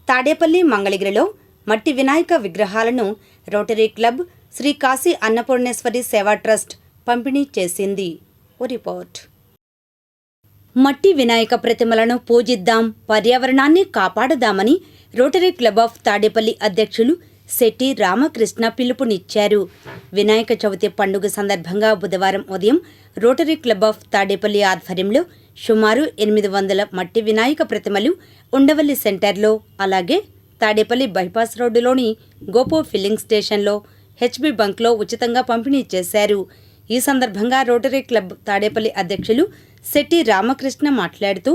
తాడేపల్లి మంగళగిరిలో మట్టి వినాయక విగ్రహాలను రోటరీ క్లబ్ శ్రీ కాశీ అన్నపూర్ణేశ్వరి సేవా ట్రస్ట్ పంపిణీ చేసింది. ఓ రిపోర్ట్. మట్టి వినాయక ప్రతిమలను పూజిద్దాం, పర్యావరణాన్ని కాపాడదామని రోటరీ క్లబ్ ఆఫ్ తాడేపల్లి అధ్యక్షులు శెట్టి రామకృష్ణ పిలుపునిచ్చారు. వినాయక చవితి పండుగ సందర్భంగా బుధవారం ఉదయం రోటరీ క్లబ్ ఆఫ్ తాడేపల్లి ఆధ్వర్యంలో సుమారు 800 మట్టి వినాయక ప్రతిమలు ఉండవల్లి సెంటర్లో, అలాగే తాడేపల్లి బైపాస్ రోడ్డులోని గోపో ఫిల్లింగ్ స్టేషన్లో, హెచ్బి బంక్లో ఉచితంగా పంపిణీ చేశారు. ఈ సందర్భంగా రోటరీ క్లబ్ తాడేపల్లి అధ్యక్షులు శెట్టి రామకృష్ణ మాట్లాడుతూ,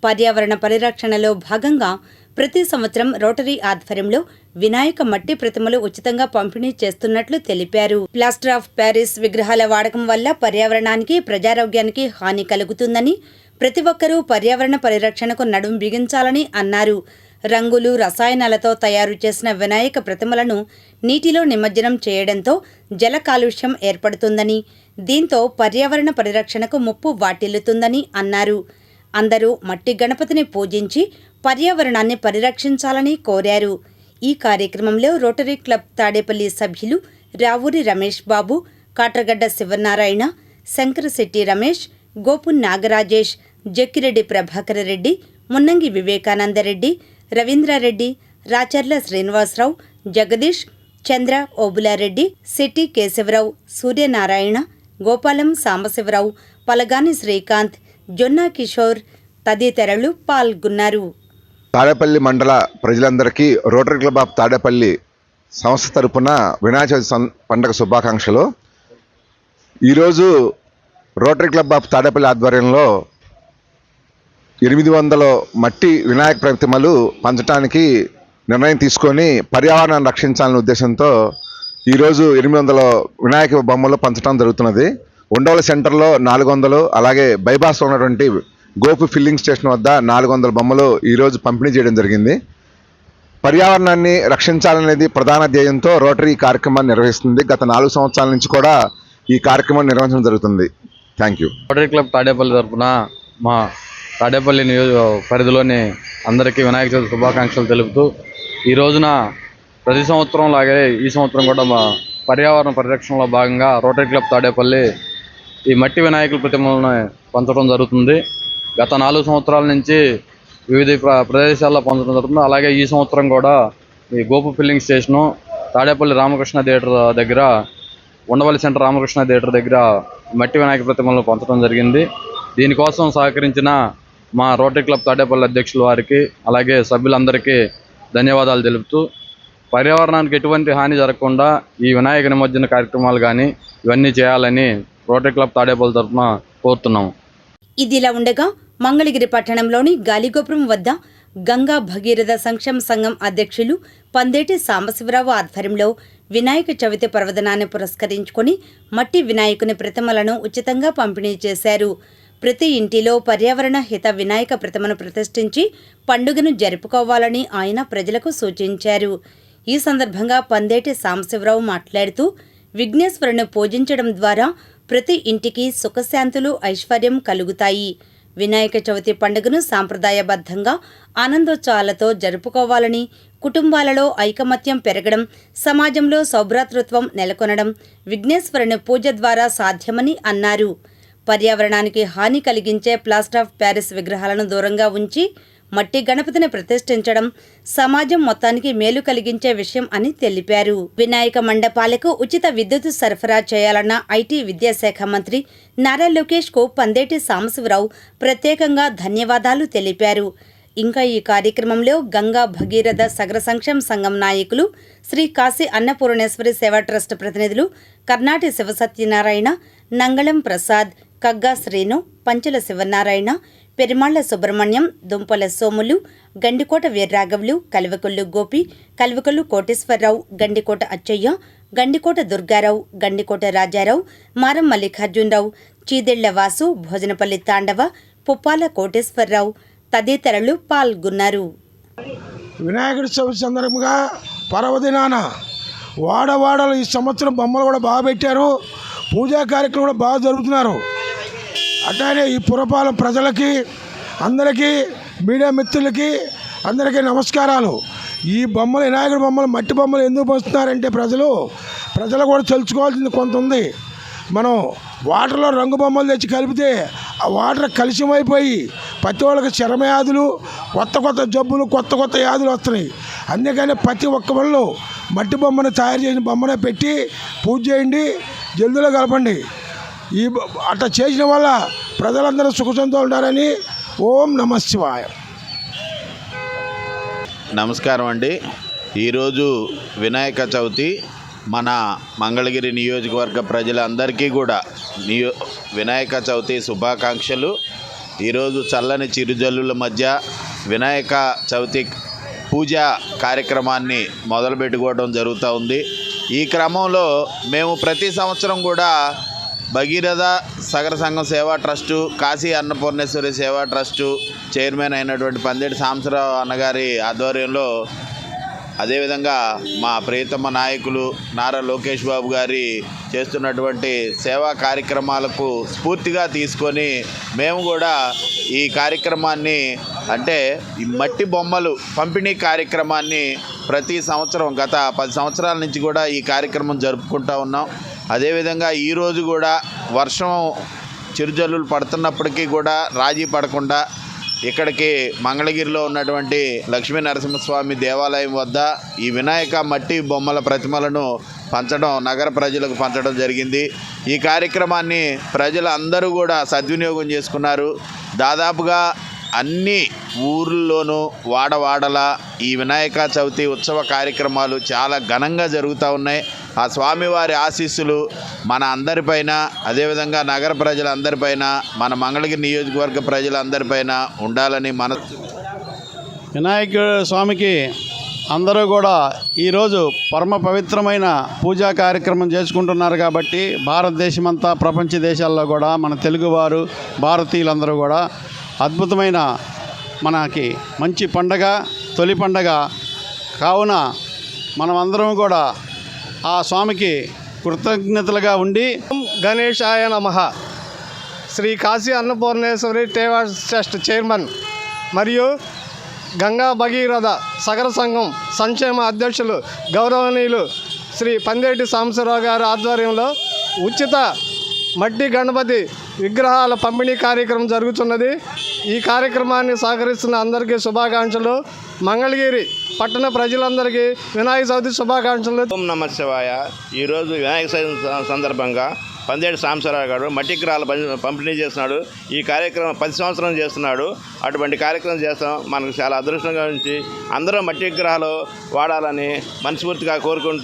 పర్యావరణ పరిరక్షణలో భాగంగా ప్రతి సంవత్సరం రోటరీ ఆధ్వర్యంలో వినాయక మట్టి ప్రతిమలు ఉచితంగా పంపిణీ చేస్తున్నట్లు తెలిపారు. ప్లాస్టర్ ఆఫ్ ప్యారిస్ విగ్రహాల వాడకం వల్ల పర్యావరణానికి, ప్రజారోగ్యానికి హాని కలుగుతుందని, ప్రతి ఒక్కరూ పర్యావరణ పరిరక్షణకు నడుం బిగించాలని అన్నారు. రంగులు, రసాయనాలతో తయారు చేసిన వినాయక ప్రతిమలను నీటిలో నిమజ్జనం చేయడంతో జల కాలుష్యం ఏర్పడుతుందని, దీంతో పర్యావరణ పరిరక్షణకు ముప్పు వాటిల్లుతుందని అన్నారు. అందరూ మట్టి గణపతిని పూజించి పర్యావరణాన్ని పరిరక్షించాలని కోరారు. ఈ కార్యక్రమంలో రోటరీ క్లబ్ తాడేపల్లి సభ్యులు రావూరి రమేష్ బాబు, కాట్రగడ్డ శివనారాయణ, శంకరశెట్టి రమేష్, గోపు నాగరాజేష్, జక్కిరెడ్డి ప్రభాకర రెడ్డి, మున్నంగి వివేకానందరెడ్డి, రవీంద్రారెడ్డి, రాచర్ల శ్రీనివాసరావు, జగదీష్, చంద్ర ఓబులారెడ్డి, శెట్టి కేశవరావు, సూర్యనారాయణ, గోపాలం సాంబశివరావు, పలగాని శ్రీకాంత్, జొన్నా కిషోర్ తదితరులు పాల్గొన్నారు. తాడేపల్లి మండల ప్రజలందరికీ రోటరీ క్లబ్ ఆఫ్ తాడేపల్లి సంస్థ తరపున వినాయక చవితి పండుగ శుభాకాంక్షలు. ఈరోజు రోటరీ క్లబ్ ఆఫ్ తాడేపల్లి ఆధ్వర్యంలో 800 మట్టి వినాయక ప్రతిమలు పంచడానికి నిర్ణయం తీసుకొని పర్యావరణాన్ని రక్షించాలనే ఉద్దేశంతో ఈరోజు 800 వినాయక బొమ్మలు పంచడం జరుగుతున్నది. ఉండవల్లి సెంటర్లో 400, అలాగే బైపాస్లో ఉన్నటువంటి గోపు ఫిల్లింగ్ స్టేషన్ వద్ద 400 బొమ్మలు ఈరోజు పంపిణీ చేయడం జరిగింది. పర్యావరణాన్ని రక్షించాలనేది ప్రధాన ధ్యేయంతో రోటరీ కార్యక్రమాన్ని నిర్వహిస్తుంది. గత 4 సంవత్సరాల నుంచి కూడా ఈ కార్యక్రమాన్ని నిర్వహించడం జరుగుతుంది. Thank you. Rotary club Tadepalli తరఫున మా తాడేపల్లి పరిధిలోని అందరికీ వినాయక చవితి శుభాకాంక్షలు తెలుపుతూ, ఈ రోజున ప్రతి సంవత్సరం లాగే ఈ సంవత్సరం కూడా మా పర్యావరణ పరిరక్షణలో భాగంగా రోటరీ క్లబ్ తాడేపల్లి ఈ మట్టి వినాయకుల ప్రతిమలను పంచడం జరుగుతుంది. గత 4 సంవత్సరాల నుంచి వివిధ ప్రదేశాల్లో పంచడం జరుగుతుంది. అలాగే ఈ సంవత్సరం కూడా ఈ Gopu filling station, Tadepalli Ramakrishna theatre దగ్గర, ఉండవల్లి సెంటర్ రామకృష్ణ థియేటర్ దగ్గర మట్టి వినాయక ప్రతిమలను పంచడం జరిగింది. దీనికోసం సహకరించిన మా రోటరీ క్లబ్ తాడేపల్లి అధ్యక్షుల వారికి, అలాగే సభ్యులందరికీ ధన్యవాదాలు తెలుపుతూ, పర్యావరణానికి ఎటువంటి హాని జరగకుండా ఈ వినాయక నిమజ్జన కార్యక్రమాలు కానీ ఇవన్నీ చేయాలని రోటరీ క్లబ్ తాడేపల్లి తరఫున కోరుతున్నాము. ఇదిలా ఉండగా మంగళగిరి పట్టణంలోని గాలిగోపురం వద్ద గంగా భగీరథ సంక్షేమ సంఘం అధ్యక్షులు పందేటి సాంబశివరావు ఆధ్వర్యంలో వినాయక చవితి పర్వదినాన్ని పురస్కరించుకొని మట్టి వినాయకుని ప్రతిమలను ఉచితంగా పంపిణీ చేశారు. ప్రతి ఇంటిలో పర్యావరణ హిత వినాయక ప్రతిమను ప్రతిష్ఠించి పండుగను జరుపుకోవాలని ఆయన ప్రజలకు సూచించారు. ఈ సందర్భంగా పందేటి సాంబశివరావు మాట్లాడుతూ, విఘ్నేశ్వరుని పూజించడం ద్వారా ప్రతి ఇంటికి సుఖశాంతులు, ఐశ్వర్యం కలుగుతాయి. వినాయక చవితి పండుగను సాంప్రదాయబద్ధంగా ఆనందోత్సవాలతో జరుపుకోవాలని, కుటుంబాలలో ఐకమత్యం పెరగడం, సమాజంలో సౌభ్రాతృత్వం నెలకొనడం విఘ్నేశ్వరుని పూజ ద్వారా సాధ్యమని అన్నారు. పర్యావరణానికి హాని కలిగించే ప్లాస్టర్ ఆఫ్ ప్యారిస్ విగ్రహాలను దూరంగా ఉంచి మట్టి గణపతిని ప్రతిష్ఠించడం సమాజం మొత్తానికి మేలు కలిగించే విషయం అని తెలిపారు. వినాయక మండపాలకు ఉచిత విద్యుత్ సరఫరా చేయాలన్న ఐటీ విద్యాశాఖ మంత్రి నారా లోకేష్ కు పందేటి సాంబశివరావు ప్రత్యేకంగా ధన్యవాదాలు తెలిపారు. ఇంకా ఈ కార్యక్రమంలో గంగా భగీరథ సగర సంక్షేమ సంఘం నాయకులు, శ్రీ కాశీ అన్నపూర్ణేశ్వరి సేవా ట్రస్ట్ ప్రతినిధులు కర్ణాటి శివసత్యనారాయణ, నంగళం ప్రసాద్, కగ్గా శ్రీను, పంచల శివనారాయణ, పెరిమాళ్ల సుబ్రహ్మణ్యం, దుంపల సోములు, గండికోట వీర్రాఘవులు, కల్వకొల్లు గోపి, కల్వకొల్లు కోటేశ్వరరావు, గండికోట అచ్చయ్య, గండికోట దుర్గారావు, గండికోట రాజారావు, మారం మల్లికార్జునరావు, చీదెళ్ల వాసు, భోజనపల్లి తాండవ, పుప్పాల కోటేశ్వరరావు తదితరులు పాల్గొన్నారు. వినాయకుడి చవితి సందర్భంగా పర్వదినాన వాడవాడలు ఈ సంవత్సరం బొమ్మలు కూడా బాగా పెట్టారు. పూజా కార్యక్రమం కూడా బాగా జరుగుతున్నారు. అట్లానే ఈ పురపాలెం ప్రజలకి, అందరికీ, మీడియా మిత్రులకి అందరికీ నమస్కారాలు. ఈ బొమ్మలు వినాయకుడి బొమ్మలు మట్టి బొమ్మలు ఎందుకు పంచుతున్నారంటే ప్రజలు కూడా తెలుసుకోవాల్సింది కొంత ఉంది. మనం వాటర్లో రంగు బొమ్మలు తెచ్చి కలిపితే ఆ వాటర్ కలుషితమైపోయి ప్రతి వాళ్ళకి చర్మవ్యాధులు, కొత్త జబ్బులు, కొత్త వ్యాధులు వస్తున్నాయి. అందుకని ప్రతి ఒక్క వాళ్ళు మట్టి బొమ్మను తయారు చేసిన బొమ్మనే పెట్టి పూజ చేయండి, జల్దీలో కలపండి. అట్లా చేసిన వల్ల ప్రజలందరూ సుఖసంతో ఉంటారని ఓం నమః శివాయ. నమస్కారం అండి. ఈరోజు వినాయక చవితి. మన మంగళగిరి నియోజకవర్గ ప్రజలందరికీ కూడా వినాయక చవితి శుభాకాంక్షలు. ఈరోజు చల్లని చిరుజల్లుల మధ్య వినాయక చవితి పూజా కార్యక్రమాన్ని మొదలుపెట్టుకోవడం జరుగుతూ ఉంది. ఈ క్రమంలో మేము ప్రతి సంవత్సరం కూడా భగీరథ సగర సంఘం సేవా ట్రస్టు, కాశీ అన్నపూర్ణేశ్వరి సేవా ట్రస్టు చైర్మన్ అయినటువంటి పందేటి సాంబశివరావు అన్నగారి ఆధ్వర్యంలో, అదేవిధంగా మా ప్రియతమ నాయకులు నారా లోకేష్ బాబు గారి చేస్తున్నటువంటి సేవా కార్యక్రమాలకు స్ఫూర్తిగా తీసుకొని మేము కూడా ఈ కార్యక్రమాన్ని, అంటే ఈ మట్టి బొమ్మలు పంపిణీ కార్యక్రమాన్ని ప్రతి సంవత్సరం గత 10 సంవత్సరాల నుంచి కూడా ఈ కార్యక్రమం జరుపుకుంటూ ఉన్నాం. అదేవిధంగా ఈరోజు కూడా వర్షం చిరుజల్లులు పడుతున్నప్పటికీ కూడా రాజీ పడకుండా ఇక్కడికి మంగళగిరిలో ఉన్నటువంటి లక్ష్మీ నరసింహస్వామి దేవాలయం వద్ద ఈ వినాయక మట్టి బొమ్మల ప్రతిమలను పంచడం, నగర ప్రజలకు పంచడం జరిగింది. ఈ కార్యక్రమాన్ని ప్రజలు అందరూ కూడా సద్వినియోగం చేసుకున్నారు. దాదాపుగా అన్ని ఊర్లలోనూ వాడవాడల ఈ వినాయక చవితి ఉత్సవ కార్యక్రమాలు చాలా ఘనంగా జరుగుతూ ఉన్నాయి. ఆ స్వామివారి ఆశీస్సులు మన అందరిపైన, అదేవిధంగా నగర ప్రజలందరిపైన, మన మంగళగిరి నియోజకవర్గ ప్రజలందరిపైన ఉండాలని వినాయక స్వామికి అందరూ కూడా ఈరోజు పరమ పవిత్రమైన పూజా కార్యక్రమం చేసుకుంటున్నారు. కాబట్టి భారతదేశమంతా, ప్రపంచ దేశాల్లో కూడా మన తెలుగువారు, భారతీయులందరూ కూడా అద్భుతమైన మనకి మంచి పండగ, తొలి పండగ కావున మనమందరం కూడా ఆ స్వామికి కృతజ్ఞతలుగా ఉండి గణేశాయ నమః. శ్రీ కాశీ అన్నపూర్ణేశ్వరి సేవా ట్రస్ట్ చైర్మన్ మరియు గంగా భగీరథ సగర సంఘం సంక్షేమ అధ్యక్షులు గౌరవనీయులు శ్రీ పందేటి సాంబశివరావు గారి ఆధ్వర్యంలో ఉచిత మట్టి గణపతి విగ్రహాల పంపిణీ కార్యక్రమం జరుగుతున్నది. ఈ కార్యక్రమాన్ని సహకరిస్తున్న అందరికీ శుభాకాంక్షలు. మంగళగిరి పట్టణ ప్రజలందరికీ వినాయక చవితి శుభాకాంక్షలు. ఓం నమః శివాయ. ఈరోజు వినాయక చవితి సందర్భంగా పందేటి సాంబశివరావు గారు మట్టి విగ్రహాల పంపిణీ చేస్తున్నాడు. ఈ కార్యక్రమం 10 సంవత్సరాలు చేస్తున్నాడు. అటువంటి కార్యక్రమం చేస్తాం మనకు చాలా అదృష్టంగా ఉంచి అందరూ మట్టి విగ్రహాలు వాడాలని మనస్ఫూర్తిగా కోరుకుంటూ